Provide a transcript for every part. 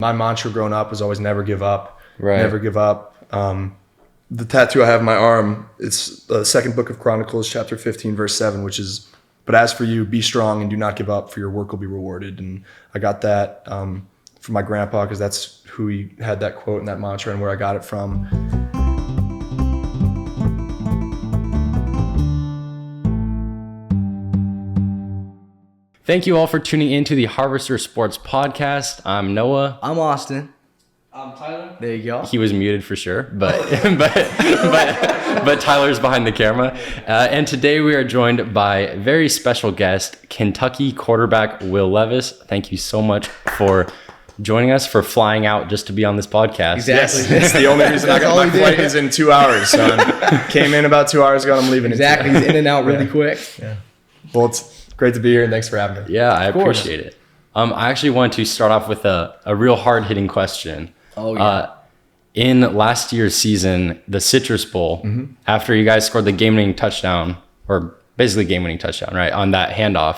My mantra growing up was always never give up. Right. Never give up. The tattoo I have on my arm, it's the second book of Chronicles, chapter 15, verse 7, which is, "But as for you, be strong and do not give up, for your work will be rewarded." And I got that from my grandpa, because that's who he had that quote and that mantra and where I got it from. Thank you all for tuning in to the Harvester Sports Podcast. I'm Noah. I'm Austin. I'm Tyler. There you go. He was muted for sure, but but Tyler's behind the camera. And today we are joined by a very special guest, Kentucky quarterback Will Levis. Thank you so much for joining us, for flying out just to be on this podcast. Exactly. Yes, it's the only reason I got my flight is in 2 hours. So I came in about 2 hours ago and I'm leaving. Exactly. He's in and out really quick. Yeah. Well, it's great to be here and thanks for having me. Yeah, I appreciate it. I actually want to start off with a real hard-hitting question. Oh, yeah. In last year's season, the Citrus Bowl, after you guys scored the game-winning touchdown, or basically game-winning touchdown, right, on that handoff,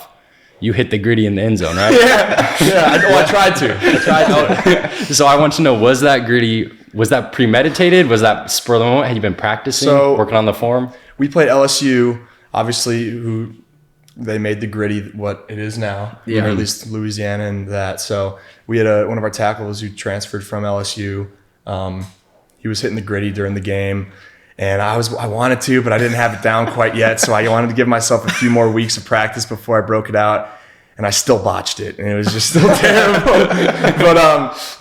you hit the griddy in the end zone, right? I tried to. So I want to know, was that griddy, was that premeditated? Was that spur of the moment? Had you been practicing, working on the form? We played LSU, obviously, who they made the griddy what it is now, or at least Louisiana and that. So we had one of our tackles who transferred from LSU. He was hitting the griddy during the game, and I wanted to, but I didn't have it down quite yet. So I wanted to give myself a few more weeks of practice before I broke it out, and I still botched it, and it was just still terrible.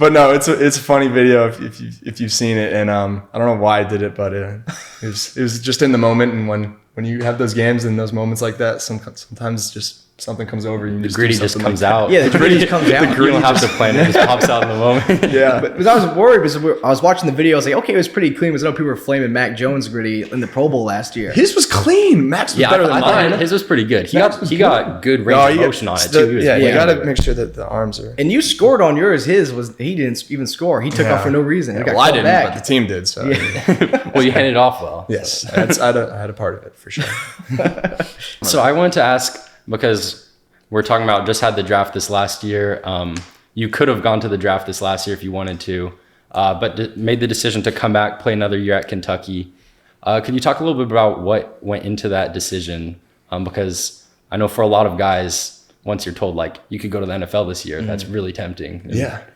But no, it's a funny video if you've seen it, and I don't know why I did it, but it was just in the moment, and when you have those games and those moments like that, sometimes just something comes over you. The griddy just comes out. Yeah, the griddy just comes out. You don't have to plan it; it just pops out in the moment. Yeah, but I was worried because I was watching the video. I was like, okay, it was pretty clean. Because I know people were flaming Mac Jones' griddy in the Pro Bowl last year. his was clean. Max was better than mine. His was pretty good. He got good range of motion on it too. You got to make sure that the arms are. And you scored on yours. He didn't even score. He took off for no reason. Yeah, I didn't, but the team did. So well, you handed it off well. Yes, I had a part of it for sure. So I wanted to ask, because we're talking about just had the draft this last year. You could have gone to the draft this last year if you wanted to, but made the decision to come back, play another year at Kentucky. Could you talk a little bit about what went into that decision? Because I know for a lot of guys, once you're told like you could go to the NFL this year, that's really tempting.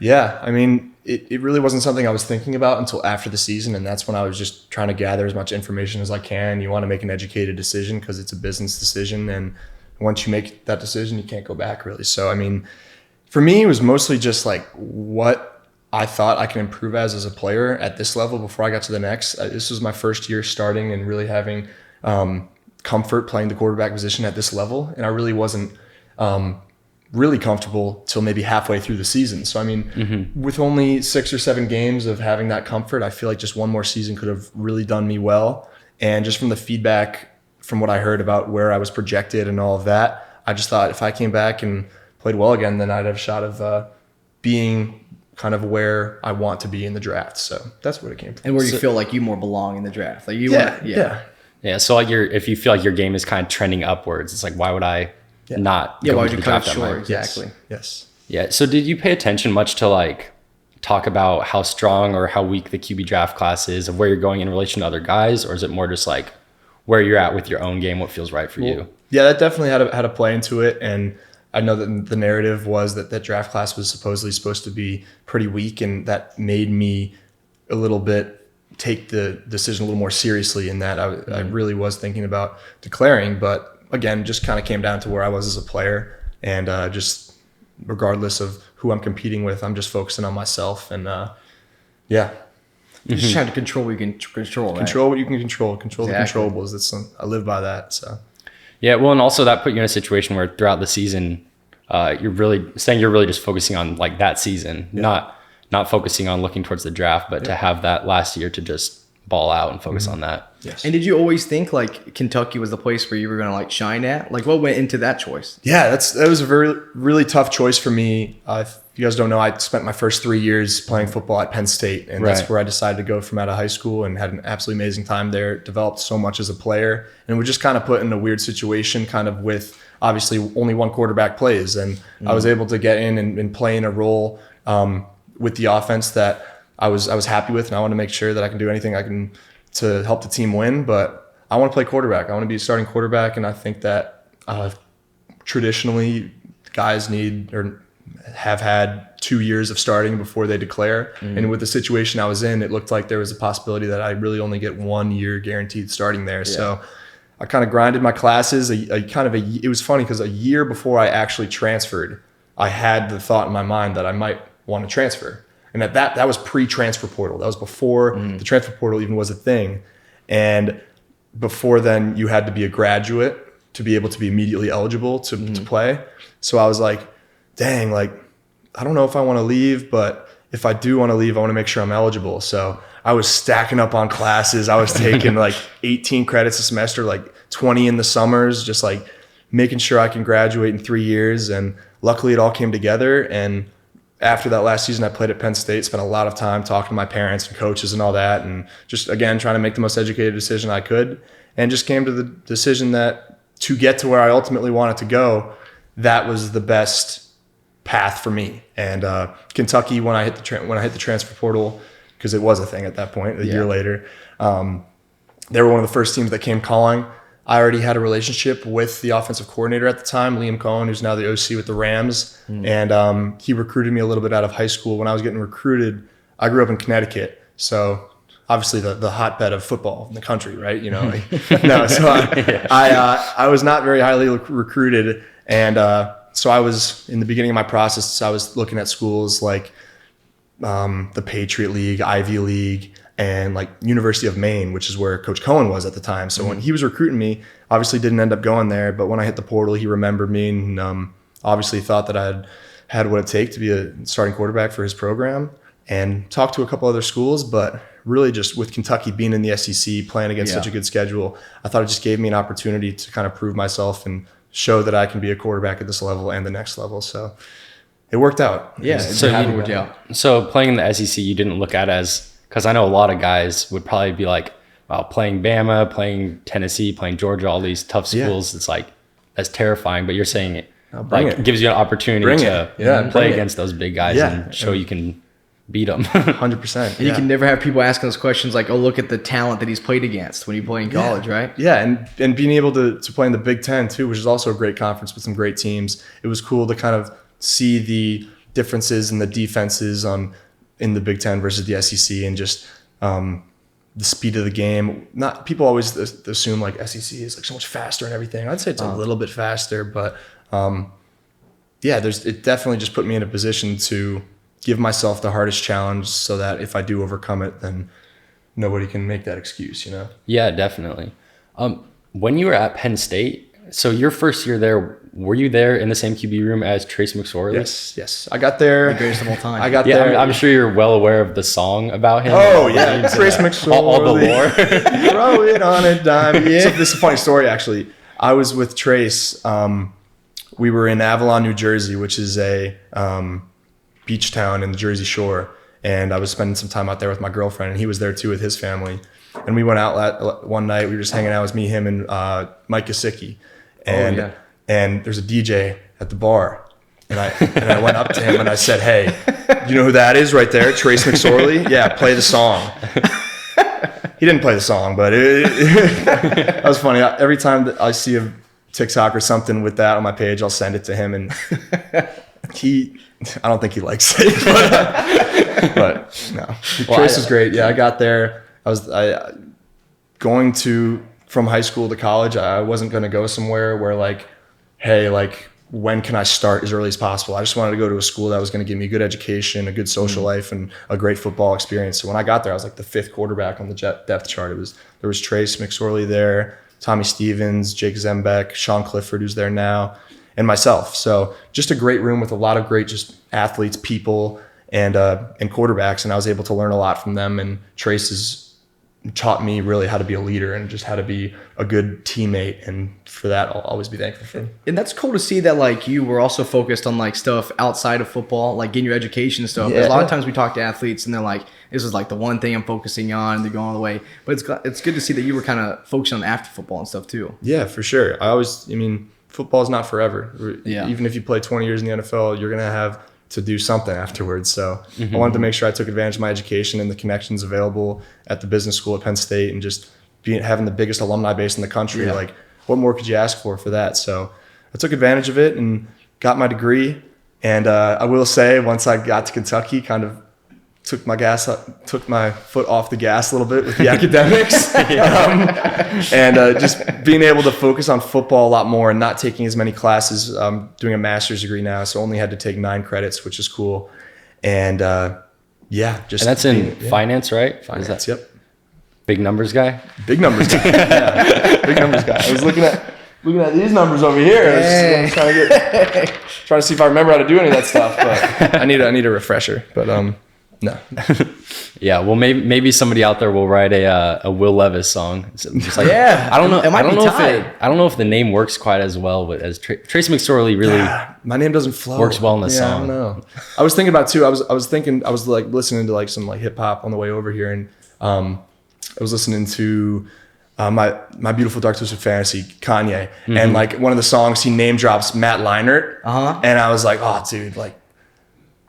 Yeah. I mean, it really wasn't something I was thinking about until after the season, and that's when I was just trying to gather as much information as I can. You want to make an educated decision because it's a business decision, and once you make that decision, you can't go back really. So, I mean, for me, it was mostly just like what I thought I can improve as a player at this level before I got to the next. This was my first year starting and really having comfort playing the quarterback position at this level. And I really wasn't really comfortable till maybe halfway through the season. So, I mean, with only 6 or 7 games of having that comfort, I feel like just one more season could have really done me well. And just from the feedback from what I heard about where I was projected and all of that, I just thought if I came back and played well again, then I'd have a shot of being kind of where I want to be in the draft. So that's what it came from. And where you feel like you more belong in the draft. Like Yeah. So like if you feel like your game is kind of trending upwards, it's like, why would I not go why would to you the draft? sure, exactly. Yes. Yeah. So did you pay attention much to like talk about how strong or how weak the QB draft class is, of where you're going in relation to other guys, or is it more just like where you're at with your own game, what feels right for you? Yeah, that definitely had a play into it. And I know that the narrative was that draft class was supposed to be pretty weak, and that made me a little bit take the decision a little more seriously in that I really was thinking about declaring. But again, just kind of came down to where I was as a player, and just regardless of who I'm competing with, I'm just focusing on myself. And You're just trying to control what you can control. Control what you can control. Control the controllables. I live by that. So. Yeah, well, and also that put you in a situation where throughout the season, you're really just focusing on like that season, not focusing on looking towards the draft, but to have that last year to just ball out and focus on that. Yes. And did you always think like Kentucky was the place where you were going to like shine at? Like what went into that choice? Yeah, that was a really tough choice for me. If you guys don't know, I spent my first 3 years playing football at Penn State, and that's where I decided to go from out of high school, and had an absolutely amazing time there. Developed so much as a player, and we just kind of put in a weird situation, kind of with obviously only one quarterback plays, and I was able to get in and play in a role with the offense that I was happy with, and I want to make sure that I can do anything I can to help the team win. But I want to play quarterback. I want to be a starting quarterback, and I think that traditionally guys need or have had 2 years of starting before they declare. And with the situation I was in, it looked like there was a possibility that I really only get 1 year guaranteed starting there. Yeah. So I kind of grinded my classes. It was funny because a year before I actually transferred, I had the thought in my mind that I might want to transfer. And that was pre-transfer portal. That was before the transfer portal even was a thing. And before then, you had to be a graduate to be able to be immediately eligible to play. So I was like, dang, like, I don't know if I want to leave, but if I do want to leave, I want to make sure I'm eligible. So I was stacking up on classes. I was taking like 18 credits a semester, like 20 in the summers, just like making sure I can graduate in 3 years. And luckily it all came together. And after that last season, I played at Penn State, spent a lot of time talking to my parents and coaches and all that. And just, again, trying to make the most educated decision I could. And just came to the decision that to get to where I ultimately wanted to go, that was the best path for me. And Kentucky, when I hit the transfer portal, because it was a thing at that point, a year later, they were one of the first teams that came calling. I already had a relationship with the offensive coordinator at the time, Liam Cohen, who's now the OC with the Rams. And he recruited me a little bit out of high school. When I was getting recruited, I grew up in Connecticut. So obviously the hotbed of football in the country, right? You know, I was not very highly recruited. And so I was, in the beginning of my process, I was looking at schools like the Patriot League, Ivy League, and like University of Maine, which is where Coach Cohen was at the time. So when he was recruiting me, obviously didn't end up going there. But when I hit the portal, he remembered me and obviously thought that I had what it take to be a starting quarterback for his program, and talked to a couple other schools. But really just with Kentucky being in the SEC, playing against such a good schedule, I thought it just gave me an opportunity to kind of prove myself and show that I can be a quarterback at this level and the next level. So it worked out. Yeah. So playing in the SEC, you didn't look at as, because I know a lot of guys would probably be like, wow, playing Bama, playing Tennessee, playing Georgia, all these tough schools, it's like, that's terrifying. But you're saying it gives you an opportunity to play against those big guys and show you can beat them. 100%. And you can never have people asking those questions like, oh, look at the talent that he's played against when you play in college, right? Yeah, and being able to play in the Big Ten too, which is also a great conference with some great teams. It was cool to kind of see the differences in the defenses in the Big Ten versus the SEC, and just the speed of the game. Not people always assume like SEC is like so much faster and everything. I'd say it's a little bit faster, but it definitely just put me in a position to give myself the hardest challenge, so that if I do overcome it, then nobody can make that excuse, you know? Yeah, definitely. When you were at Penn State, so your first year there, were you there in the same QB room as Trace McSorely? Yes. I got there. The greatest of all time. I got there. I'm sure you're well aware of the song about him. Oh, yeah. Trace McSorley. All the lore. Throw it on a dime. Yeah. So this is a funny story, actually. I was with Trace. We were in Avalon, New Jersey, which is a beach town in the Jersey Shore. And I was spending some time out there with my girlfriend, and he was there too with his family. And we went out one night. We were just hanging out. It was me, him, and Mike Parsons. And there's a DJ at the bar. And I went up to him and I said, hey, you know who that is right there? Trace McSorley? Yeah, play the song. He didn't play the song, but that was funny. Every time that I see a TikTok or something with that on my page, I'll send it to him. And I don't think he likes it, but no. Trace was great. Yeah, I got there. From high school to college, I wasn't going to go somewhere where like, hey, like, when can I start as early as possible? I just wanted to go to a school that was going to give me a good education, a good social life, and a great football experience. So when I got there, I was like the 5th quarterback on the depth chart. There was Trace McSorley there, Tommy Stevens, Jake Zembeck, Sean Clifford, who's there now, and myself. So just a great room with a lot of great just athletes, people, and quarterbacks. And I was able to learn a lot from them. And Trace has taught me really how to be a leader and just how to be a good teammate, and for that I'll always be thankful for him. And that's cool to see that like you were also focused on like stuff outside of football, like getting your education and stuff. Because a lot of times we talk to athletes and they're like, this is like the one thing I'm focusing on, and they're going all the way. But it's good to see that you were kind of focusing on after football and stuff too. Yeah, for sure. Football is not forever. Even if you play 20 years in the NFL, you're going to have to do something afterwards. So I wanted to make sure I took advantage of my education and the connections available at the business school at Penn State, and just having the biggest alumni base in the country. Like, what more could you ask for that? So I took advantage of it and got my degree. And I will say, once I got to Kentucky, kind of took my foot off the gas a little bit with the academics, and just being able to focus on football a lot more and not taking as many classes. I'm doing a master's degree now, so only had to take 9 credits, which is cool. And and that's in finance, right? Finance, yep. Big numbers guy. Big numbers guy. Big numbers guy. I was looking at these numbers over here. I was trying to see if I remember how to do any of that stuff, but I need a refresher. But no. Yeah, well, maybe somebody out there will write a Will Levis song. It's just like, I don't know. It might be tied. I don't know if the name works quite as well as Tracy McSorely really. My name doesn't flow. Works well in the song. I don't know. I was thinking about too. I was like listening to like some like hip hop on the way over here, and I was listening to my Beautiful Dark Twisted Fantasy, Kanye, and like one of the songs he name drops Matt Leinart, and I was like, oh, dude, like,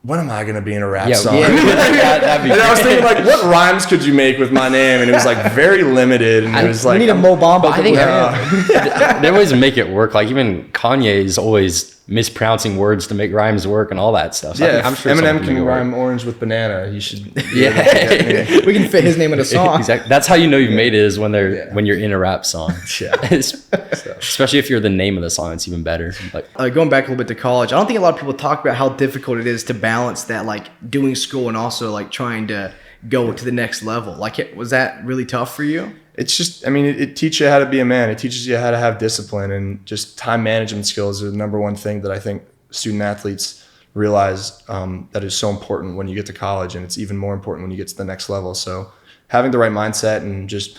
when am I going to be in a rap song? Yeah, that'd be and I was thinking, like, what rhymes could you make with my name? And it was like very limited. And it was like, we need a Mo Bamba. I think they always make it work. Like, even Kanye is always mispronouncing words to make rhymes work and all that stuff. So yeah, I'm sure Eminem can rhyme orange with banana. He should. Yeah, we can fit his name in a song. Exactly. That's how you know you've made it, is when you're in a rap song. Yeah. Especially if you're the name of the song, it's even better. Like, going back a little bit to college, I don't think a lot of people talk about how difficult it is to balance that, like doing school and also like trying to go to the next level. Like, was that really tough for you? It's just, I mean, it teaches you how to be a man. It teaches you how to have discipline, and just time management skills are the number one thing that I think student athletes realize that is so important when you get to college, and it's even more important when you get to the next level. So having the right mindset and just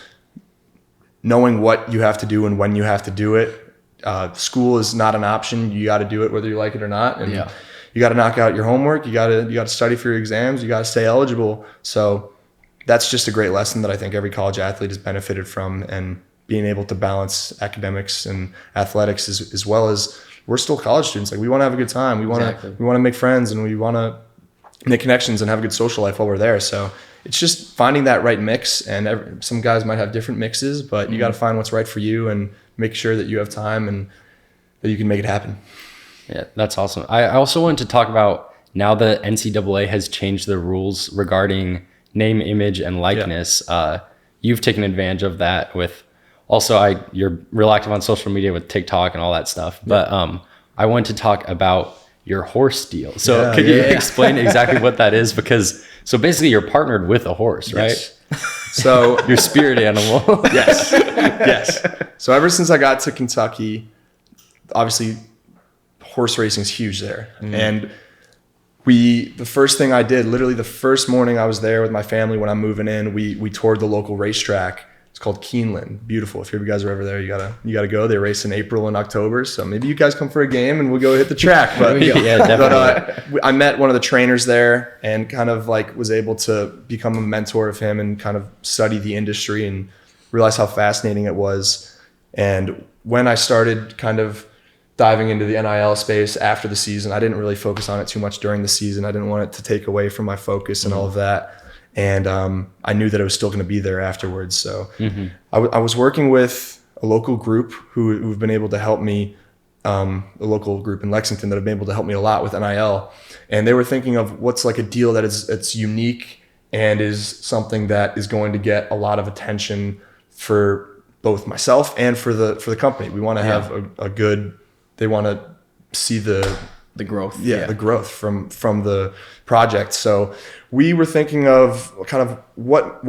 knowing what you have to do and when you have to do it. School is not an option. You got to do it whether you like it or not. And you got to knock out your homework. You got to study for your exams. You got to stay eligible. So that's just a great lesson that I think every college athlete has benefited from, and being able to balance academics and athletics as well as we're still college students. Like, we want to have a good time. We want to make friends, and we want to make connections and have a good social life while we're there. So it's just finding that right mix, and some guys might have different mixes, but you got to find what's right for you and make sure that you have time and that you can make it happen. Yeah, that's awesome. I also wanted to talk about, now that NCAA has changed the rules regarding name, image, and likeness. You've taken advantage of that with also you're real active on social media with TikTok and all that stuff. But I wanted to talk about your horse deal. So could you explain exactly what that is? Because so basically you're partnered with a horse, right? Yes. So your spirit animal. Yes. So ever since I got to Kentucky, obviously horse racing is huge there. And the first thing I did, literally the first morning I was there with my family when I'm moving in, we toured the local racetrack. It's called Keeneland. Beautiful. If you guys are ever there, you gotta go. They race in April and October. So maybe you guys come for a game and we'll go hit the track. But yeah, definitely. But I met one of the trainers there and kind of like was able to become a mentor of him and kind of study the industry and realize how fascinating it was. And when I started kind of diving into the NIL space after the season, I didn't really focus on it too much during the season. I didn't want it to take away from my focus and all of that. And I knew that it was still going to be there afterwards. So I was working with a local group who've been able to help me, a local group in Lexington that have been able to help me a lot with NIL. And they were thinking of what's like a deal that it's unique and is something that is going to get a lot of attention for both myself and for the company. We want to have a good, they want to see the growth. The growth from the project. So we were thinking of kind of what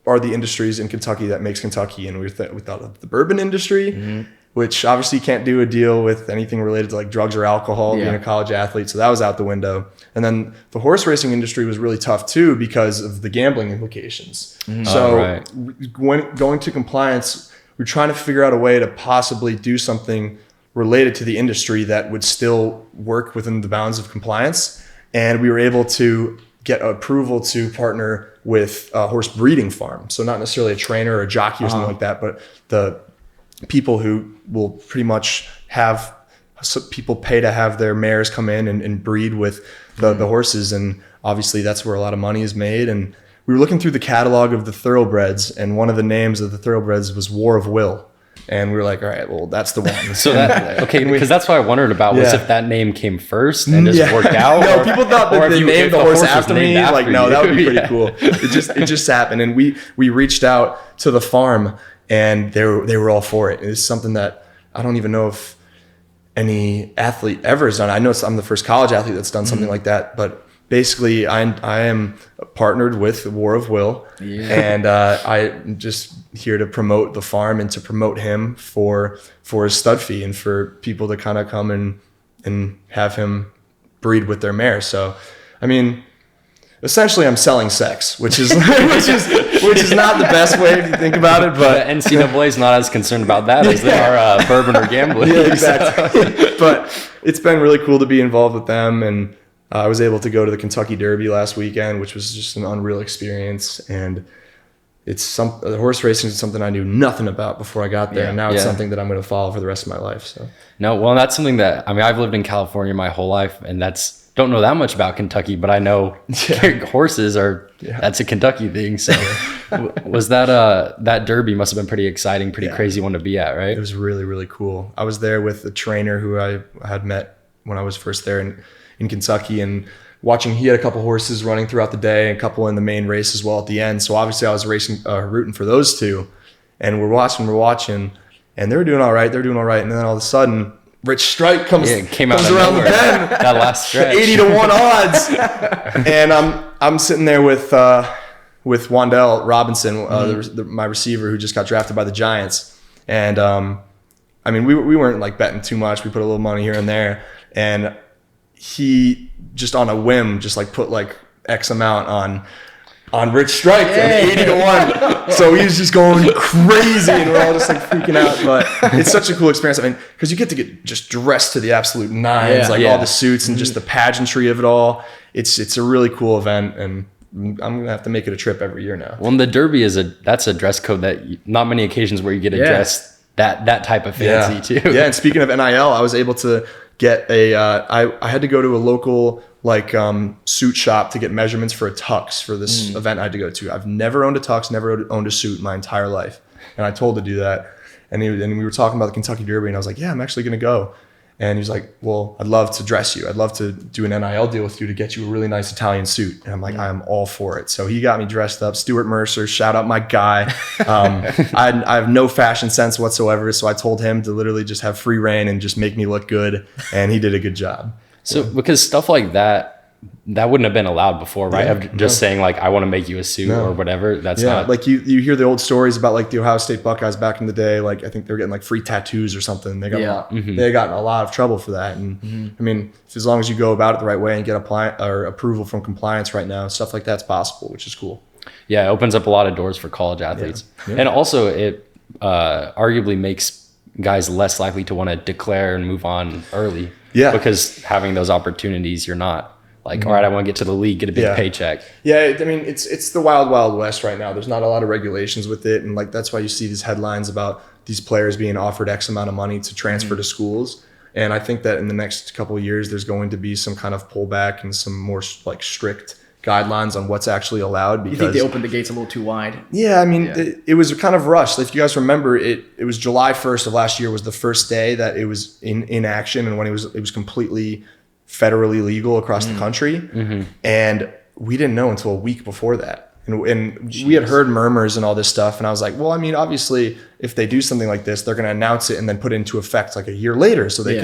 are the industries in Kentucky that makes Kentucky, and we thought of the bourbon industry, which obviously you can't do a deal with anything related to like drugs or alcohol, being a college athlete. So that was out the window. And then the horse racing industry was really tough too because of the gambling implications. So when going to compliance, we're trying to figure out a way to possibly do something related to the industry that would still work within the bounds of compliance. And we were able to get approval to partner with a horse breeding farm. So not necessarily a trainer or a jockey or something like that, but the people who will pretty much have people pay to have their mares come in and breed with the horses. And obviously that's where a lot of money is made. And we were looking through the catalog of the thoroughbreds, and one of the names of the thoroughbreds was War of Will. And we were like, all right, well, that's the one. So because that's what I wondered about was if that name came first and just worked out. No, people thought that they named the horse after me. Like, no, that would be pretty cool. It just happened. And we reached out to the farm, and they were all for it. It's something that I don't even know if any athlete ever has done. I know I'm the first college athlete that's done something like that, but basically I am partnered with War of Will, and I'm just here to promote the farm and to promote him for his stud fee and for people to kind of come and have him breed with their mare. So, I mean, essentially I'm selling sex, which is not the best way if you think about it, but the NCAA is not as concerned about that as they are bourbon or gambling. Yeah, exactly. But it's been really cool to be involved with them, and I was able to go to the Kentucky Derby last weekend, which was just an unreal experience. And the horse racing is something I knew nothing about before I got there, and now it's something that I'm going to follow for the rest of my life. So no, well, that's something that I've lived in California my whole life, and don't know that much about Kentucky, but I know horses that's a Kentucky thing. So was that Derby must have been pretty exciting, pretty crazy one to be at, right? It was really, really cool. I was there with a trainer who I had met when I was first there in Kentucky, and he had a couple horses running throughout the day and a couple in the main race as well at the end. So obviously I was rooting for those two, and we're watching, and they're doing all right. And then all of a sudden, Rich Strike comes around the bend. That last stretch. 80-1 odds. And I'm sitting there with Wandell Robinson, my receiver who just got drafted by the Giants. And I mean, we weren't like betting too much. We put a little money here and there, and he just on a whim just like put like X amount on Rich Strike, 80-1. So he was just going crazy, and we're all just like freaking out. But it's such a cool experience. I mean, because you get to get just dressed to the absolute nines, all the suits and just the pageantry of it all. It's a really cool event, and I'm gonna have to make it a trip every year now. Well, the Derby that's a dress code that not many occasions where you get a dress that type of fancy too. Yeah, and speaking of NIL, I was able to get I had to go to a local suit shop to get measurements for a tux for this event I had to go to. I've never owned a tux, never owned a suit in my entire life, and I told to do that. And we were talking about the Kentucky Derby, and I was like, yeah, I'm actually gonna go. And he was like, well, I'd love to dress you. I'd love to do an NIL deal with you to get you a really nice Italian suit. And I'm like, I'm all for it. So he got me dressed up. Stuart Mercer, shout out my guy. I have no fashion sense whatsoever. So I told him to literally just have free reign and just make me look good. And he did a good job. So because stuff like that wouldn't have been allowed before, right? Of just saying like, I want to make you a suit or whatever. That's not like you hear the old stories about like the Ohio State Buckeyes back in the day. Like I think they were getting like free tattoos or something. They got they got in a lot of trouble for that. And I mean, as long as you go about it the right way and get approval from compliance right now, stuff like that's possible, which is cool. Yeah, it opens up a lot of doors for college athletes. Yeah. And also it arguably makes guys less likely to want to declare and move on early. Yeah. Because having those opportunities, you're not like, all right, I want to get to the league, get a big paycheck. Yeah, I mean, it's the wild, wild west right now. There's not a lot of regulations with it. And like that's why you see these headlines about these players being offered X amount of money to transfer to schools. And I think that in the next couple of years, there's going to be some kind of pullback and some more like strict guidelines on what's actually allowed. Because, you think they opened the gates a little too wide? Yeah, I mean, it was kind of rushed. If you guys remember, it was July 1st of last year was the first day that it was in action, and when it was completely federally legal across the country. And we didn't know until a week before that. And we had heard murmurs and all this stuff. And I was like, well, I mean, obviously, if they do something like this, they're going to announce it and then put it into effect like a year later, so they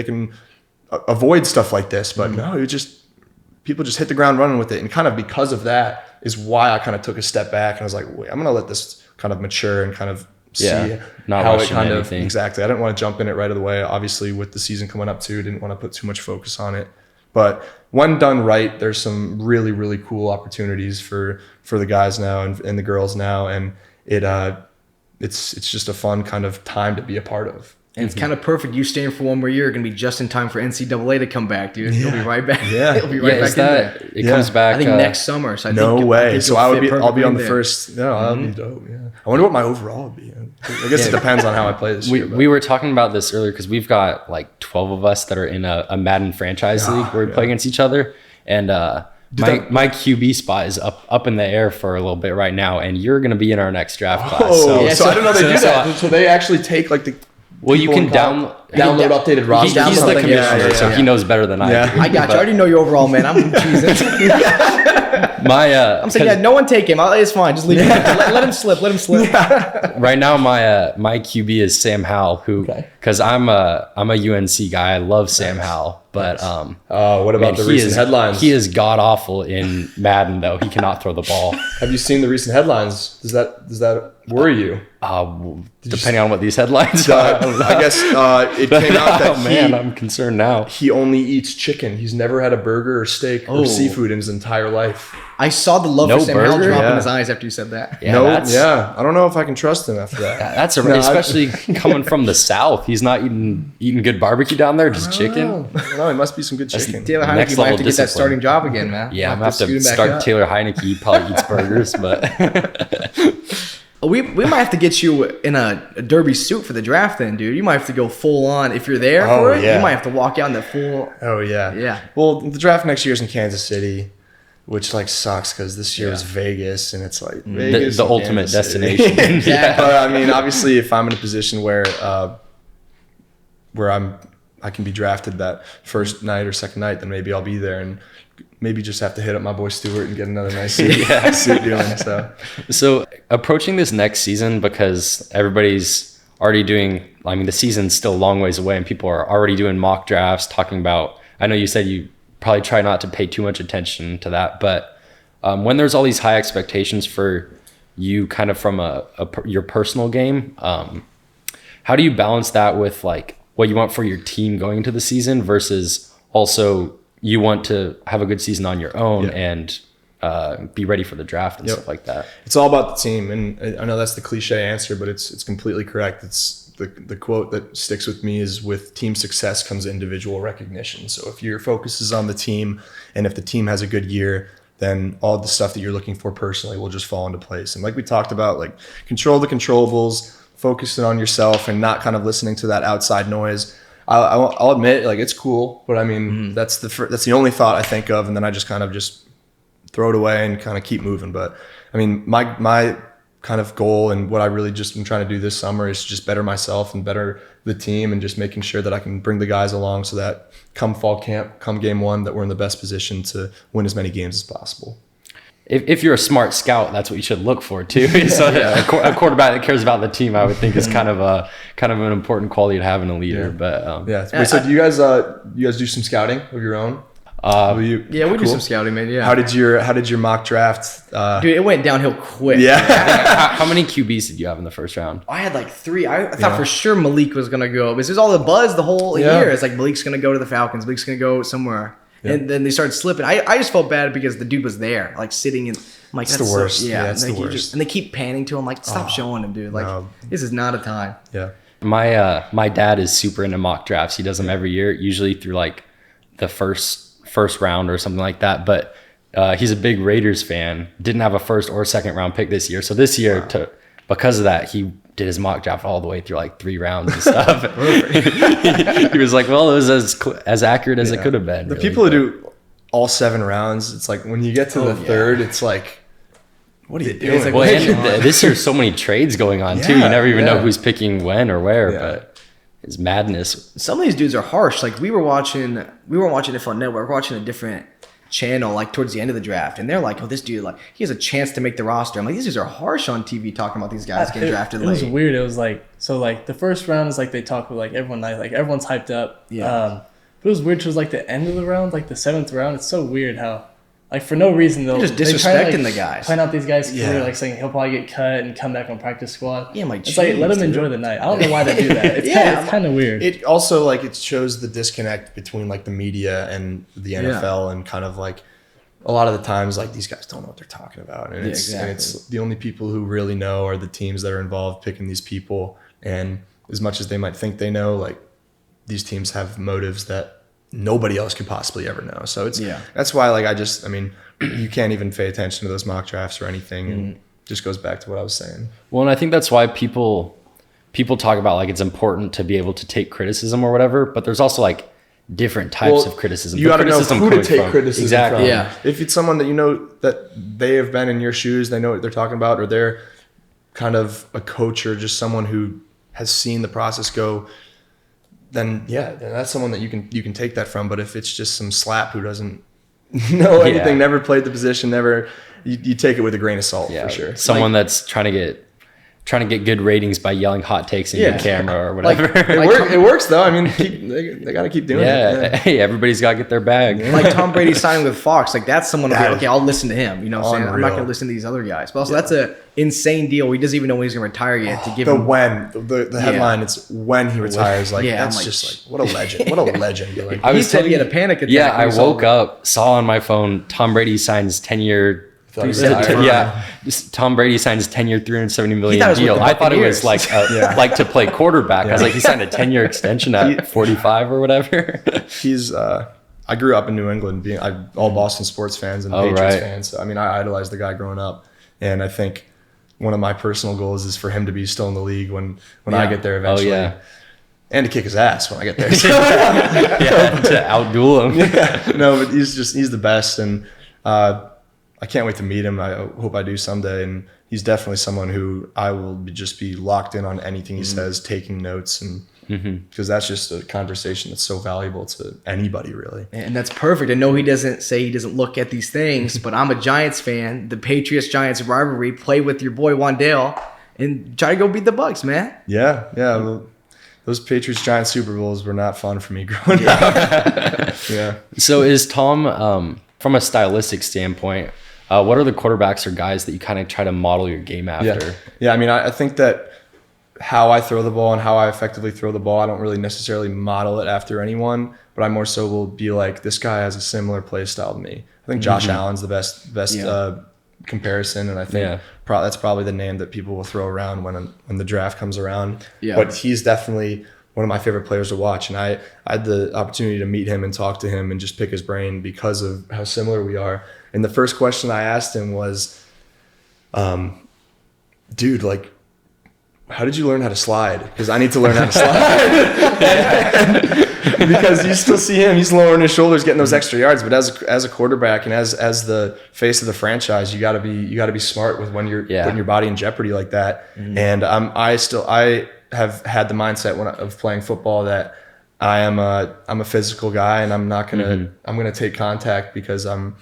can avoid stuff like this. But no, people just hit the ground running with it. And kind of because of that is why I kind of took a step back and I was like, wait, I'm going to let this kind of mature and kind of see how it kind of exactly. I didn't want to jump in it right away. Obviously, with the season coming up too, didn't want to put too much focus on it. But when done right, there's some really, really cool opportunities for the guys now and the girls now, and it's just a fun kind of time to be a part of. And it's kind of perfect. You staying for one more year, going to be just in time for NCAA to come back, dude. You'll be right back. Yeah. You'll be right back in there. It comes back. I think next summer. So I no think, way. I think So I'll be on the first. No, that'll be dope. Yeah. I wonder what my overall would be. I guess it depends on how I play this year. We were talking about this earlier because we've got like 12 of us that are in a Madden franchise league where we play against each other. And my QB spot is up in the air for a little bit right now. And you're going to be in our next draft class. So I don't know they do that. So they actually take like the. Well, you can download updated rosters. He's the commissioner, so he knows better than I do. I got you. I already know your overall, man. I'm cheesing. I'm saying, no one take him. It's fine. Just leave him. Let him slip. Let him slip. Right now, my QB is Sam Howell, who because I'm a UNC guy. I love Sam Howell, but what about the recent headlines? He is god awful in Madden, though. He cannot throw the ball. Have you seen the recent headlines? Does that worry you? Depending on what these headlines are. I guess it came out that I'm concerned now. He only eats chicken. He's never had a burger or steak or seafood in his entire life. I saw the love for Sam Howell drop in his Yeah. eyes after you said that. Yeah, I don't know if I can trust him after that. That's especially coming from the South. He's not eating good barbecue down there, just chicken. No, it must be some good chicken. Taylor Next Heineke might have level to get that discipline. starting job again, man. Yeah, I'm gonna have to start Taylor Heineke. He probably eats burgers, but We might have to get you in a derby suit for the draft then, dude. You might have to go full on. If you're there for it, yeah. you might have to walk out in the full... Oh, yeah. Yeah. Well, the draft next year is in Kansas City, which, like, sucks because this year is Vegas, and it's, like, Vegas the and ultimate Kansas City. destination. Exactly. But, I mean, obviously, if I'm in a position where I can be drafted that first night or second night, then maybe I'll be there and maybe just have to hit up my boy Stewart and get another nice suit dealing. So approaching this next season, because everybody's already doing, I mean, the season's still a long ways away and people are already doing mock drafts, talking about, I know you said you probably try not to pay too much attention to that, but when there's all these high expectations for you kind of from your personal game, how do you balance that with like what you want for your team going into the season versus also you want to have a good season on your own and be ready for the draft and stuff like that? It's all about the team. And I know that's the cliche answer, but it's completely correct. It's the quote that sticks with me is with team success comes individual recognition. So if your focus is on the team and if the team has a good year, then all the stuff that you're looking for personally will just fall into place. And like we talked about, like control the controllables, focusing on yourself and not kind of listening to that outside noise. I'll admit, like it's cool, but I mean that's the only thought I think of, and then I just kind of just throw it away and kind of keep moving. But I mean, my kind of goal and what I really just am trying to do this summer is just better myself and better the team, and just making sure that I can bring the guys along so that come fall camp, come game one, that we're in the best position to win as many games as possible. If you're a smart scout, that's what you should look for too. So a quarterback that cares about the team, I would think, is kind of an important quality to have in a leader. But Wait, so do you guys do some scouting of your own? We do some scouting, man. Yeah. How did your mock draft? Dude, it went downhill quick. Yeah. how many QBs did you have in the first round? I had like 3. I thought for sure Malik was gonna go. This is all the buzz the whole year. It's like Malik's gonna go to the Falcons. Malik's gonna go somewhere. Yeah. And then they started slipping. I just felt bad because the dude was there, like sitting in. I'm like, that's the worst. That's the worst. And they keep panning to him, like, stop showing him, dude. Like, this is not a time. Yeah. My dad is super into mock drafts. He does them every year, usually through like the first round or something like that. But he's a big Raiders fan. Didn't have a first or second round pick this year. So this year, because of that, he did his mock draft all the way through like 3 rounds and stuff. He was like, well, it was as accurate as it could have been. The people who do all 7 rounds, it's like when you get to the third, it's like, what are you doing? Like, well, this year's so many trades going on too. You never even know who's picking when or where, but it's madness. Some of these dudes are harsh. Like we were watching NFL Network, watching a different channel like towards the end of the draft, and they're like, oh, this dude, like he has a chance to make the roster. I'm like, these dudes are harsh on TV talking about these guys getting drafted late. It was weird. It was like, so like the first round is like they talk with like everyone, like everyone's hyped up. But it was weird towards like the end of the round, like the 7th round. It's so weird how like for no reason they're just disrespecting the guys. Plan out these guys' career, like saying he'll probably get cut and come back on practice squad. Yeah, it's like let him enjoy the night. I don't know why they do that. It's kind of weird. It also like it shows the disconnect between like the media and the NFL, and kind of like a lot of the times like these guys don't know what they're talking about, and it's the only people who really know are the teams that are involved picking these people. And as much as they might think they know, like these teams have motives that nobody else could possibly ever know. So that's why like I mean, you can't even pay attention to those mock drafts or anything, and just goes back to what I was saying. Well, and I think that's why people talk about like it's important to be able to take criticism or whatever, but there's also like different types of criticism. You got to know who to take criticism exactly. from. Yeah. If it's someone that you know that they have been in your shoes, they know what they're talking about, or they're kind of a coach or just someone who has seen the process go, then that's someone that you can take that from. But if it's just some slap who doesn't know anything, never played the position, you take it with a grain of salt for sure. Someone that's trying to get good ratings by yelling hot takes in your camera or whatever. It works though. I mean, they got to keep doing it. Yeah. Hey, everybody's got to get their bag. Like Tom Brady signing with Fox, like that's someone who'll be, okay, I'll listen to him. You know what I'm saying? I'm not going to listen to these other guys. But also that's a insane deal. He doesn't even know when he's going to retire yet. To give him the headline, it's when he retires. Like that's like, just like what a legend. What a legend. Like, I was said he had a panic attack. Yeah, I woke up, saw on my phone Tom Brady signs 10-year. Tom Brady signs 10-year, $370 million deal. I thought it was like like to play quarterback. I was like, he signed a 10-year extension at 45 or whatever. He's I grew up in New England, being all Boston sports fans and Patriots fans. So I mean, I idolized the guy growing up, and I think one of my personal goals is for him to be still in the league when I get there eventually. And to kick his ass when I get there. To outduel him. No, but he's the best, and I can't wait to meet him. I hope I do someday. And he's definitely someone who I will just be locked in on anything he says, taking notes, and because that's just a conversation that's so valuable to anybody, really. And that's perfect. I know he doesn't look at these things, but I'm a Giants fan. The Patriots-Giants rivalry, play with your boy Wandale and try to go beat the Bucs, man. Yeah. Well, those Patriots-Giants Super Bowls were not fun for me growing up. Yeah. So is Tom, from a stylistic standpoint, what are the quarterbacks or guys that you kind of try to model your game after? Yeah. I mean, I think that how I throw the ball and how I effectively throw the ball, I don't really necessarily model it after anyone, but I more so will be like, this guy has a similar play style to me. I think Josh Allen's the best comparison, and I think that's probably the name that people will throw around when the draft comes around. Yeah. But he's definitely one of my favorite players to watch, and I had the opportunity to meet him and talk to him and just pick his brain because of how similar we are. And the first question I asked him was, dude, like, how did you learn how to slide? Because I need to learn how to slide. Because you still see him, he's lowering his shoulders, getting those extra yards. But as a quarterback and as the face of the franchise, you gotta be smart with when you're putting your body in jeopardy like that. And I have had the mindset of playing football that I'm a physical guy, and I'm not gonna I'm gonna take contact because I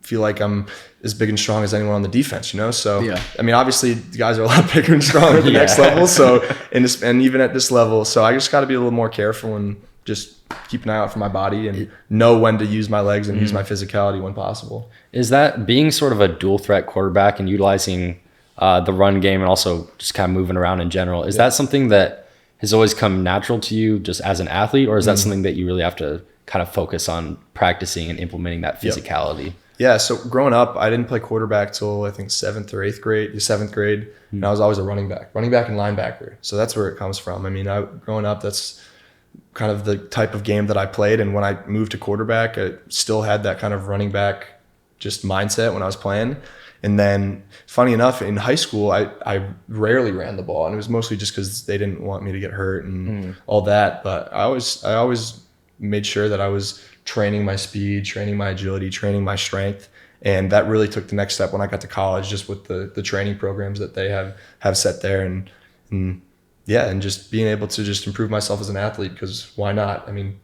feel like I'm as big and strong as anyone on the defense, you know? So, I mean, obviously the guys are a lot bigger and stronger at the next level. So, and even at this level, so I just got to be a little more careful and just keep an eye out for my body and know when to use my legs and use my physicality when possible. Is that being sort of a dual threat quarterback and utilizing the run game and also just kind of moving around in general? Is that something that has always come natural to you just as an athlete, or is that something that you really have to kind of focus on practicing and implementing that physicality? Yeah, so growing up, I didn't play quarterback till I think seventh grade, and I was always a running back and linebacker. So that's where it comes from. I mean, growing up, that's kind of the type of game that I played. And when I moved to quarterback, I still had that kind of running back just mindset when I was playing. And then, funny enough, in high school, I rarely ran the ball, and it was mostly just because they didn't want me to get hurt and all that. But I always made sure that I was training my speed, training my agility, training my strength. And that really took the next step when I got to college, just with the training programs that they have set there. And just being able to just improve myself as an athlete, because why not? I mean,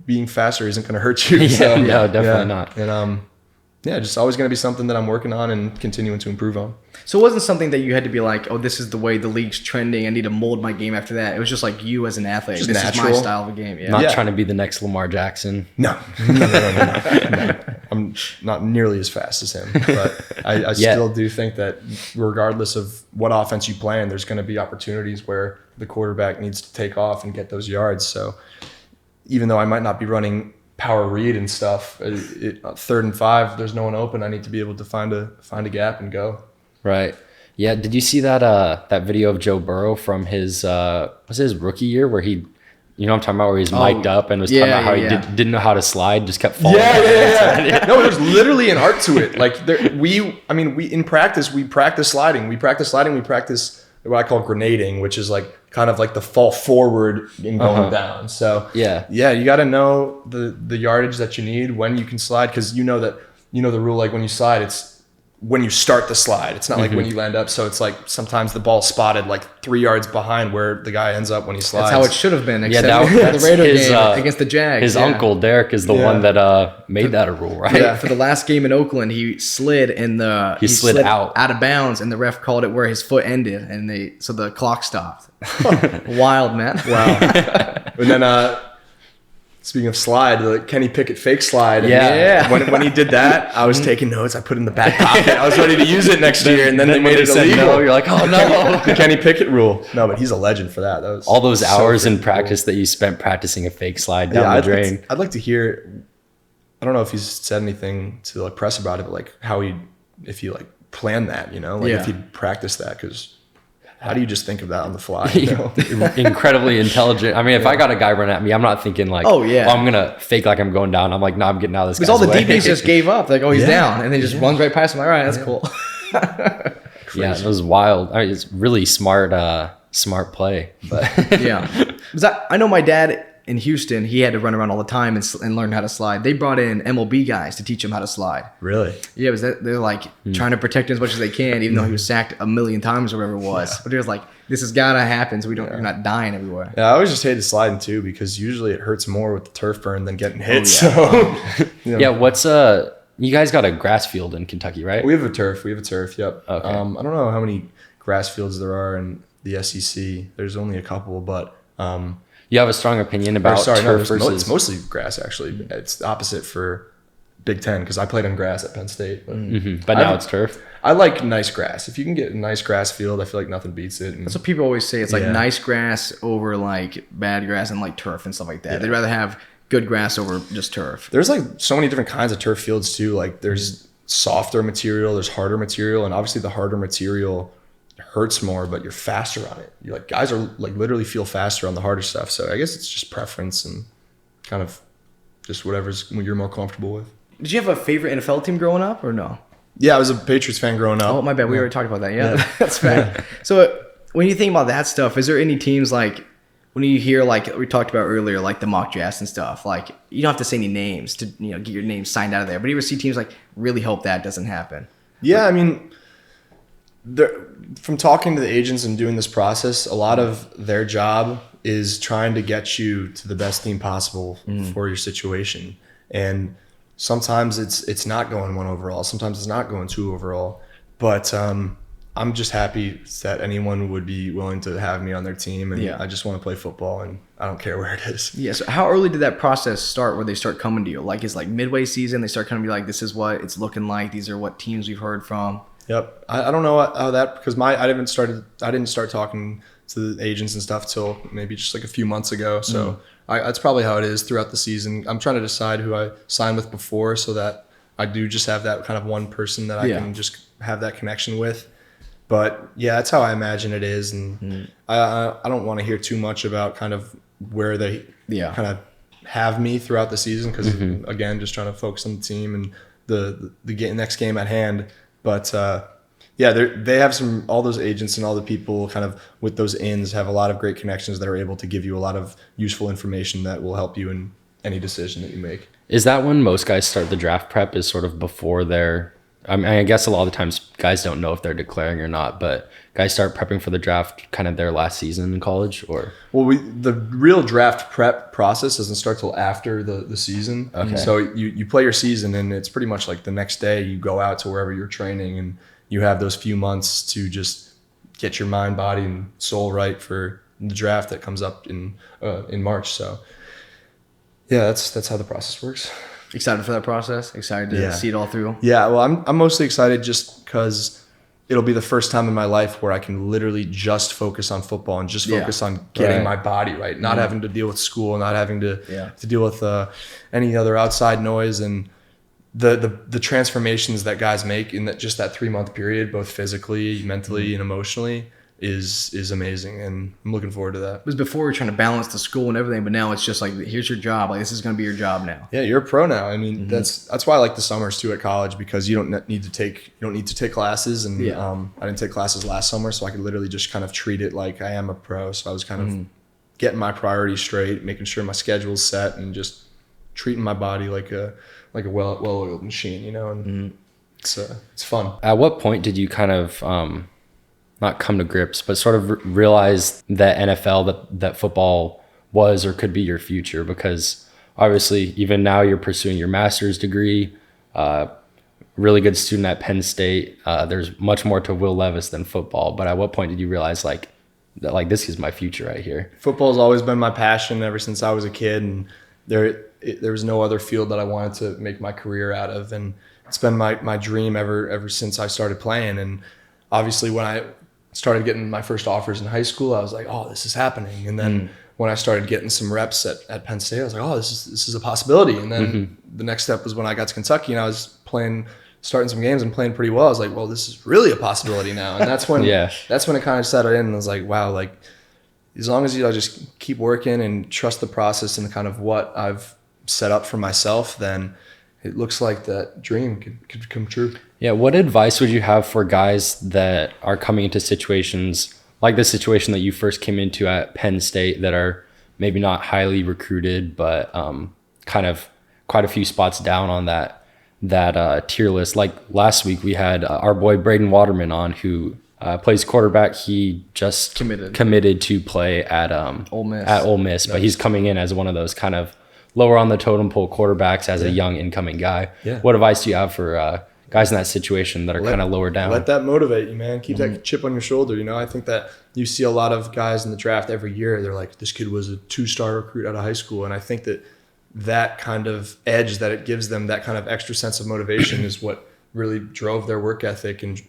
being faster isn't going to hurt you. No, definitely not. And just always going to be something that I'm working on and continuing to improve on. So it wasn't something that you had to be like, oh, this is the way the league's trending, I need to mold my game after that. It was just like you as an athlete. Just this natural. is my style of a game. Not trying to be the next Lamar Jackson. No. I'm not nearly as fast as him. But I still do think that regardless of what offense you play in, there's going to be opportunities where the quarterback needs to take off and get those yards. So even though I might not be running power read and stuff, 3rd and 5, there's no one open, I need to be able to find a gap and go. Right. Yeah, did you see that video of Joe Burrow from his was it his rookie year where he, you know what I'm talking about, where he's mic'd up and was talking about how he didn't know how to slide, just kept falling. Yeah. No, there's literally an art to it. Like we in practice, we practice sliding. We practice what I call grenading, which is like kind of like the fall forward and going down. So yeah, you got to know the yardage that you need when you can slide, because you know the rule. Like when you slide, it's when you start the slide. It's not like when you land up. So it's like sometimes the ball's spotted like 3 yards behind where the guy ends up when he slides. That's how it should have been. Except that's the Raider game against the Jags. His uncle Derek is the one that made that a rule, right? Yeah. For the last game in Oakland, he slid he slid out of bounds, and the ref called it where his foot ended, and so the clock stopped. Wild, man. Wow. And then speaking of slide, the Kenny Pickett fake slide. When he did that, I was taking notes. I put it in the back pocket. I was ready to use it next year, and then they made it illegal. No, you're like, oh no. The Kenny Pickett rule. No, but he's a legend for that. That was all those hours in practice that you spent practicing a fake slide down the drain. I'd like to hear. I don't know if he's said anything to like press about it, but like if he like planned that, if he practiced that, because. How do you just think of that on the fly? Incredibly intelligent. I mean, if I got a guy run at me, I'm not thinking like, I'm going to fake like I'm going down. I'm like, no, I'm getting out of this guy's way. Because all the DBs just gave up. Like, he's down. And then just runs right past him. All right, that's cool. Yeah, it was wild. I mean, it's really smart play. But yeah. I know my dad in Houston, he had to run around all the time and learn how to slide. They brought in MLB guys to teach him how to slide. Really? Yeah, they're like trying to protect him as much as they can, even though he was sacked a million times or whatever it was. Yeah. But it was like, this has got to happen so you're not dying everywhere. Yeah, I always just hated sliding too, because usually it hurts more with the turf burn than getting hit. Yeah, what's you guys got a grass field in Kentucky, right? We have a turf. Yep. Okay. I don't know how many grass fields there are in the SEC. There's only a couple, but you have a strong opinion about turf versus... It's mostly grass, actually. It's the opposite for Big Ten, because I played on grass at Penn State. But now it's turf? I like nice grass. If you can get a nice grass field, I feel like nothing beats it. That's what people always say. It's like nice grass over like bad grass and like turf and stuff like that. Yeah. They'd rather have good grass over just turf. There's like so many different kinds of turf fields too. Like there's softer material, there's harder material, and obviously the harder material hurts more, but you're faster on it. You're like, guys are like literally feel faster on the harder stuff. So I guess it's just preference and kind of just whatever's you're more comfortable with. Did you have a favorite NFL team growing up or no? Yeah, I was a Patriots fan growing up. Oh, my bad. We already talked about that. Yeah. That's fair. So when you think about that stuff, is there any teams like when you hear like we talked about earlier, like the mock drafts and stuff, like you don't have to say any names to get your name signed out of there, but you ever see teams like really hope that doesn't happen? Yeah, I mean, from talking to the agents and doing this process, a lot of their job is trying to get you to the best team possible for your situation. And sometimes it's not going 1 overall. Sometimes it's not going 2 overall. But I'm just happy that anyone would be willing to have me on their team. And I just want to play football, and I don't care where it is. Yeah. So how early did that process start where they start coming to you? Like it's like midway season, they start coming to be like, this is what it's looking like. These are what teams we've heard from. Yep. I don't know how that, because I didn't start talking to the agents and stuff till maybe just like a few months ago. So that's probably how it is throughout the season. I'm trying to decide who I signed with before, so that I do just have that kind of one person that I can just have that connection with. But yeah, that's how I imagine it is. And I don't want to hear too much about kind of where they kind of have me throughout the season, because again, just trying to focus on the team and the next game at hand. But they have all those agents and all the people kind of with those ins have a lot of great connections that are able to give you a lot of useful information that will help you in any decision that you make. Is that when most guys start the draft prep, is sort of before I guess a lot of the times guys don't know if they're declaring or not, but guys start prepping for the draft kind of their last season in college, or? Well, the real draft prep process doesn't start till after the season. Okay. So you play your season, and it's pretty much like the next day you go out to wherever you're training, and you have those few months to just get your mind, body, and soul right for the draft that comes up in March. So yeah, that's how the process works. Excited for that process? Excited to see it all through? Yeah, well, I'm mostly excited just because it'll be the first time in my life where I can literally just focus on football and just focus on getting my body right, not having to deal with school, not having to deal with any other outside noise. And the transformations that guys make in that 3-month period, both physically, mentally, and emotionally, is amazing, and I'm looking forward to that. It was before we were trying to balance the school and everything, but now it's just like, here's your job. Like, this is going to be your job now. Yeah, you're a pro now. I mean, that's why I like the summers too at college, because you don't need to take classes, and I didn't take classes last summer, so I could literally just kind of treat it like I am a pro. So I was kind of getting my priorities straight, making sure my schedule's set, and just treating my body like a well-oiled machine, you know. And it's fun. At what point did you kind of not come to grips, but sort of realize that NFL, that football was or could be your future? Because obviously, even now you're pursuing your master's degree, really good student at Penn State. There's much more to Will Levis than football. But at what point did you realize that this is my future right here? Football's always been my passion ever since I was a kid, and there was no other field that I wanted to make my career out of, and it's been my dream ever since I started playing. And obviously, when I started getting my first offers in high school, I was like, oh, this is happening. And then when I started getting some reps at Penn State, I was like, oh, this is a possibility. And then the next step was when I got to Kentucky and I was starting some games and playing pretty well. I was like, well, this is really a possibility now. And that's when that's when it kind of settled in, and I was like, wow, like, as long as I just keep working and trust the process and kind of what I've set up for myself, then it looks like that dream could come true. Yeah. What advice would you have for guys that are coming into situations like the situation that you first came into at Penn State, that are maybe not highly recruited, but kind of quite a few spots down on that tier list? Like last week we had our boy Braden Waterman on, who plays quarterback. He just committed to play at Ole Miss, but he's coming in as one of those kind of lower on the totem pole quarterbacks as a young incoming guy. Yeah. What advice do you have for guys in that situation that are kind of lower down? Let that motivate you, man. Keep that chip on your shoulder. You know, I think that you see a lot of guys in the draft every year. They're like, this kid was a 2-star recruit out of high school. And I think that kind of edge that it gives them, that kind of extra sense of motivation is what really drove their work ethic and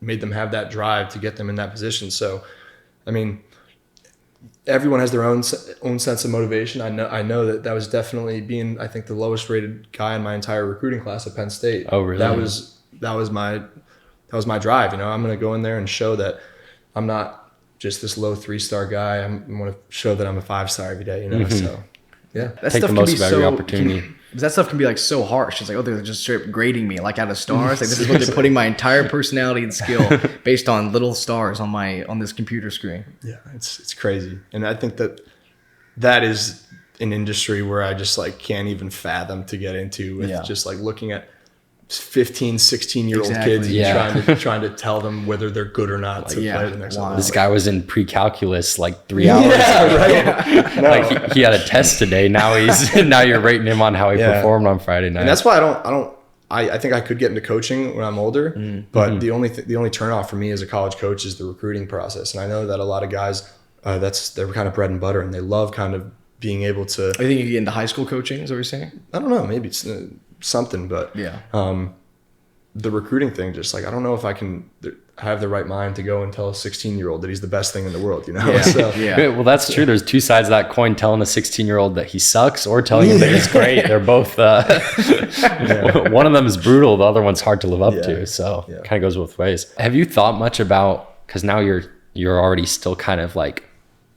made them have that drive to get them in that position. So, I mean, everyone has their own sense of motivation. I know that was definitely being, I think, the lowest rated guy in my entire recruiting class at Penn State. Oh, really? That was my drive. You know, I'm going to go in there and show that I'm not just this low 3-star guy. I'm going to show that I'm a 5-star every day. You know, so yeah, that take stuff the most of every opportunity. That stuff can be like so harsh. It's like, oh, they're just straight up grading me like out of stars. Like, this is what they're putting my entire personality and skill based on little stars on this computer screen. Yeah, it's crazy. And I think that is an industry where I just like can't even fathom to get into with just like looking at 15, 16-year-old kids and trying to tell them whether they're good or not to play the next level. This guy was in pre-calculus like 3 hours ago. Right. No. Like he had a test today. Now you're rating him on how he performed on Friday night. And that's why I think I could get into coaching when I'm older, but the only turnoff for me as a college coach is the recruiting process. And I know that a lot of guys, they're kind of bread and butter, and they love kind of being able to. I think you get into high school coaching, is what you're saying? I don't know, maybe it's something, but the recruiting thing, just like, I don't know if I can have the right mind to go and tell a 16-year-old that he's the best thing in the world, you know? Well, that's true. There's two sides of that coin: telling a 16-year-old that he sucks or telling him that he's great. They're both one of them is brutal, the other one's hard to live up to, so it kind of goes both ways. Have you thought much about, because now you're already still kind of like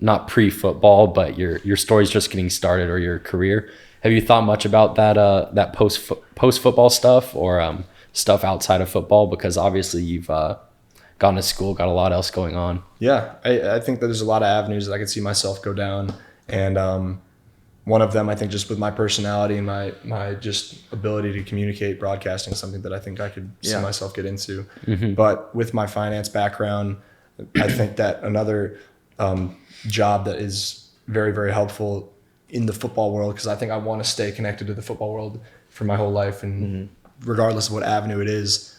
not pre-football, but your story's just getting started, or your career, have you thought much about that post-football stuff, or stuff outside of football? Because obviously you've gone to school, got a lot else going on. Yeah, I think that there's a lot of avenues that I could see myself go down. And one of them, I think, just with my personality and my just ability to communicate, broadcasting is something that I think I could see myself get into. But with my finance background, I think that another job that is very, very helpful in the football world, because I think I want to stay connected to the football world for my whole life, and regardless of what avenue it is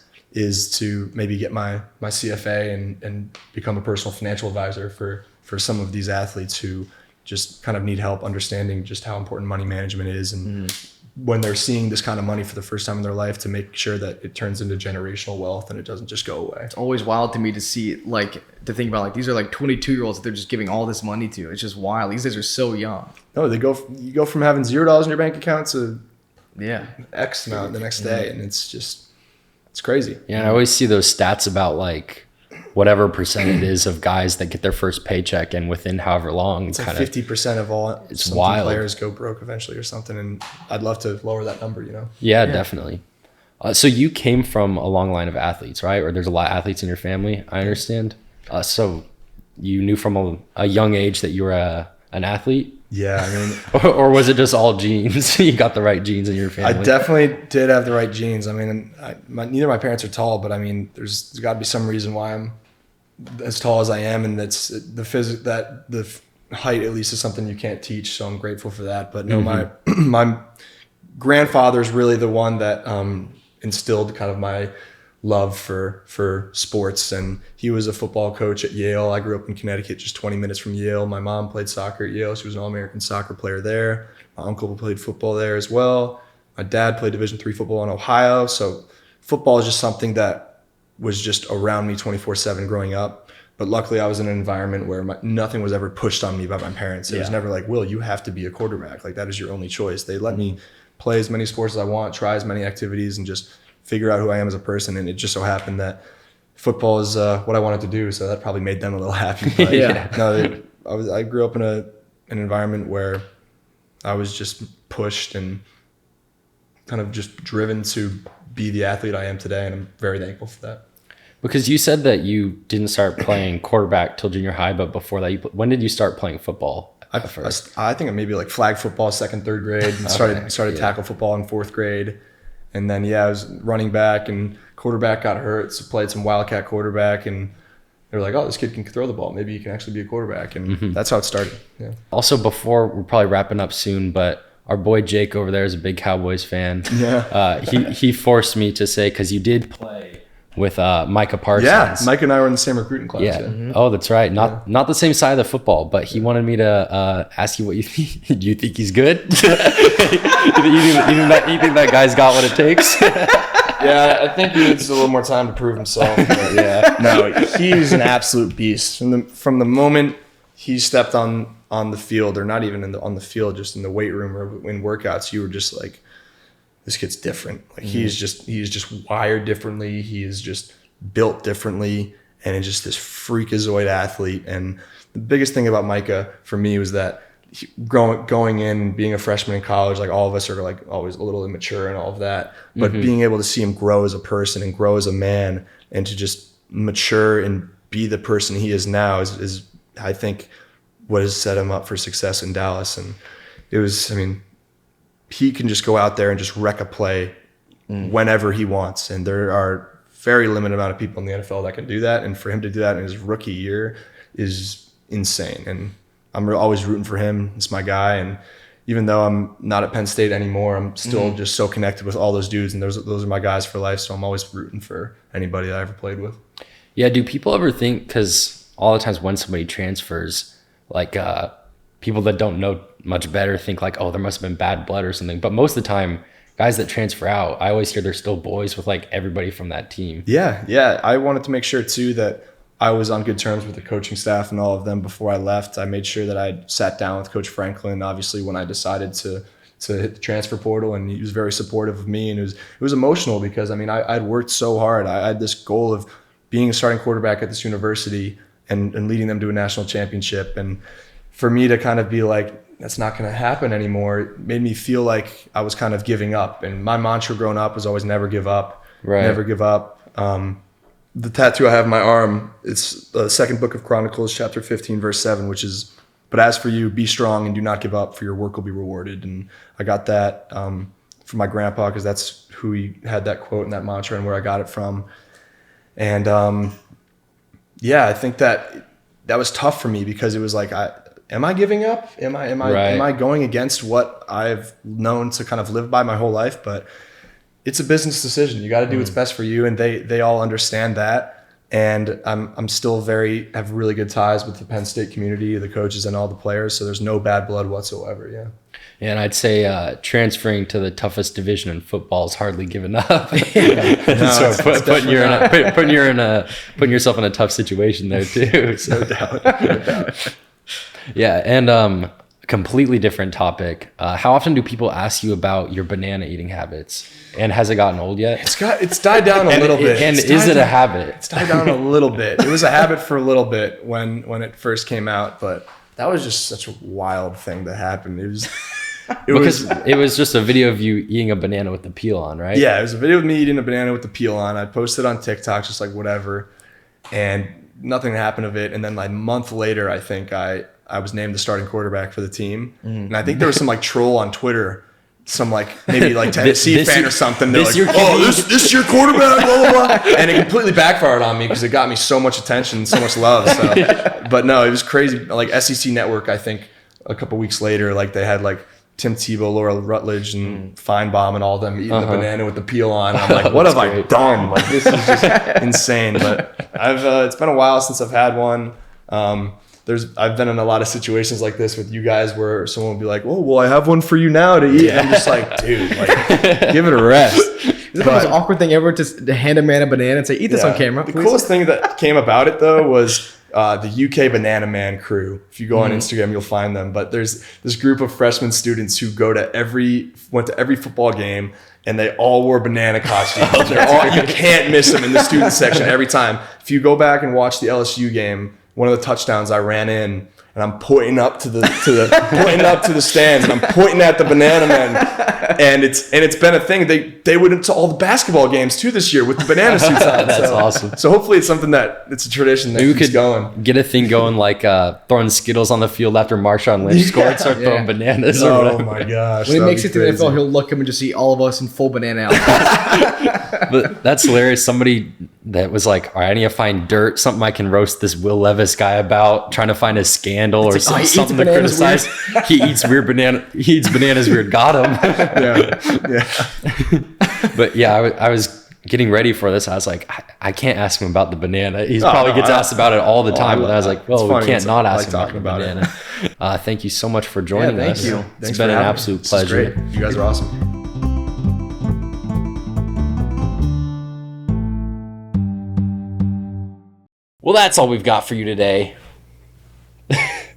to maybe get my CFA and become a personal financial advisor for some of these athletes who just kind of need help understanding just how important money management is, and when they're seeing this kind of money for the first time in their life, to make sure that it turns into generational wealth and it doesn't just go away. It's always wild to me to see, like, to think about, like, these are like 22-year-olds that they're just giving all this money to. It's just wild. These guys are so young. No, you go from having $0 in your bank account to X amount the next day, and it's crazy. Yeah, and I always see those stats about like whatever percent it is of guys that get their first paycheck and within however long, it's like 50% of all players go broke eventually or something, and I'd love to lower that number, Yeah, definitely. So you came from a long line of athletes, right? Or there's a lot of athletes in your family, I understand. So you knew from a young age that you were an athlete? Yeah, I mean, or was it just all genes? You got the right genes in your family. I definitely did have the right genes. I mean, neither of my parents are tall, but I mean, there's got to be some reason why I'm as tall as I am, and that's the height at least is something you can't teach. So I'm grateful for that. But no, my grandfather's really the one that instilled kind of my love for sports, and he was a football coach at Yale. I grew up in Connecticut, just 20 minutes from Yale. My mom played soccer at Yale. She was an All-American soccer player there. My uncle played football there as well. My dad played Division III football in Ohio. So football is just something that was just around me 24/7 growing up. But luckily I was in an environment where nothing was ever pushed on me by my parents. It was never like, Will, you have to be a quarterback. Like, that is your only choice. They let me play as many sports as I want, try as many activities, and just figure out who I am as a person. And it just so happened that football is what I wanted to do. So that probably made them a little happy. But I grew up in an environment where I was just pushed and kind of just driven to be the athlete I am today. And I'm very thankful for that. Because you said that you didn't start playing quarterback till junior high, but before that, when did you start playing football? I think maybe like flag football, 2nd, 3rd grade. And started tackle football in 4th grade. And then, I was running back, and quarterback got hurt. So played some Wildcat quarterback, and they were like, oh, this kid can throw the ball. Maybe he can actually be a quarterback. And that's how it started. Yeah. Also, before, we're probably wrapping up soon, but our boy Jake over there is a big Cowboys fan. Yeah. He forced me to say, because you did play with Micah Parsons. Yeah, Micah and I were in the same recruiting class. Yeah. Oh, that's right. Not the same side of the football, but he wanted me to ask you what you think. Do you think he's good? you think that guy's got what it takes? Yeah, I think he needs a little more time to prove himself. But yeah, no, he's an absolute beast. From the moment he stepped on the field, or not even on the field, just in the weight room or in workouts, you were just like, this kid's different. Like he's just wired differently. He is just built differently, and it's just this freakazoid athlete. And the biggest thing about Micah for me was that going in, being a freshman in college, like all of us are like always a little immature and all of that, but being able to see him grow as a person and grow as a man, and to just mature and be the person he is now is I think what has set him up for success in Dallas. And it was, I mean, he can just go out there and just wreck a play whenever he wants. And there are very limited amount of people in the NFL that can do that. And for him to do that in his rookie year is insane. And I'm always rooting for him. It's my guy. And even though I'm not at Penn State anymore, I'm still just so connected with all those dudes. And those are my guys for life. So I'm always rooting for anybody that I ever played with. Yeah. Do people ever think, because all the times when somebody transfers, like people that don't know much better think like, oh, there must have been bad blood or something. But most of the time, guys that transfer out, I always hear they're still boys with like everybody from that team. Yeah. I wanted to make sure too that I was on good terms with the coaching staff and all of them before I left. I made sure that I sat down with Coach Franklin, obviously, when I decided to hit the transfer portal, and he was very supportive of me. And it was emotional because, I mean, I'd worked so hard. I had this goal of being a starting quarterback at this university and leading them to a national championship. And for me to kind of be like, that's not going to happen anymore, it made me feel like I was kind of giving up. And my mantra growing up was always never give up, never give up. The tattoo I have on my arm, it's the second book of Chronicles, chapter 15, verse 7, which is, but as for you, be strong and do not give up, for your work will be rewarded. And I got that from my grandpa, because that's who he had that quote and that mantra and where I got it from. And I think that was tough for me, because it was like, am I giving up? Am I going against what I've known to kind of live by my whole life? But it's a business decision. You got to do what's best for you, and they all understand that. And I'm still have really good ties with the Penn State community, the coaches, and all the players. So there's no bad blood whatsoever. Yeah. And I'd say transferring to the toughest division in football is hardly giving up. Putting yourself in a tough situation there too. So. No doubt. Yeah, and completely different topic. How often do people ask you about your banana eating habits? And has it gotten old yet? It's died down a little bit. And is it a habit? It's died down a little bit. It was a habit for a little bit when it first came out, but that was just such a wild thing to happen. It was just a video of you eating a banana with the peel on, right? Yeah, it was a video of me eating a banana with the peel on. I posted on TikTok, just like whatever, and nothing happened of it. And then like a month later, I think I was named the starting quarterback for the team. And I think there was some like troll on Twitter, some like maybe like Tennessee fan or something. They're like, this your quarterback, blah, blah, blah. And it completely backfired on me because it got me so much attention, so much love. So, but no, it was crazy. Like SEC Network, I think a couple weeks later, like they had like Tim Tebow, Laura Rutledge, and Feinbaum and all of them eating the banana with the peel on. And I'm like, what have I done? Like, this is just insane. But it's been a while since I've had one. I've been in a lot of situations like this with you guys where someone will be like, "Oh, well, I have one for you now to eat." And I'm just like, dude, like, give it a rest. Is it the most awkward thing ever to hand a man a banana and say, "Eat this on camera"? The coolest thing that came about it though was the UK Banana Man crew. If you go on Instagram, you'll find them. But there's this group of freshman students who went to every football game, and they all wore banana costumes. You can't miss them in the student section every time. If you go back and watch the LSU game, one of the touchdowns I ran in, and I'm pointing up to the stands, and I'm pointing at the Banana Man, and it's been a thing. They went into all the basketball games too this year with the banana suits on. That's awesome. So hopefully it's something it's a tradition that keeps going. Get a thing going like throwing Skittles on the field after Marshawn Lynch scored and start throwing bananas. Or whatever. Oh my gosh! When he makes it to the NFL, he'll look up and just see all of us in full banana outfits. But that's hilarious. Somebody that was like, all right, I need to find dirt, something I can roast this Will Levis guy about, trying to find a scandal or something to criticize. He eats bananas weird. Got him. Yeah. But yeah, I was getting ready for this. I was like, I can't ask him about the banana. He probably gets asked about it all the time. But I was like, well, we can't not ask him about the banana. Thank you so much for joining us. Thank you. It's been an absolute pleasure. Great. You guys are awesome. Well, that's all we've got for you today.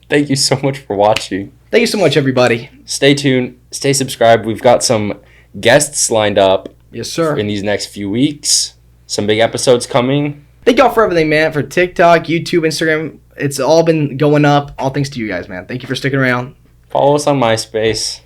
Thank you so much for watching. Thank you so much, everybody. Stay tuned. Stay subscribed. We've got some guests lined up. Yes, sir. In these next few weeks. Some big episodes coming. Thank y'all for everything, man. For TikTok, YouTube, Instagram. It's all been going up. All thanks to you guys, man. Thank you for sticking around. Follow us on MySpace.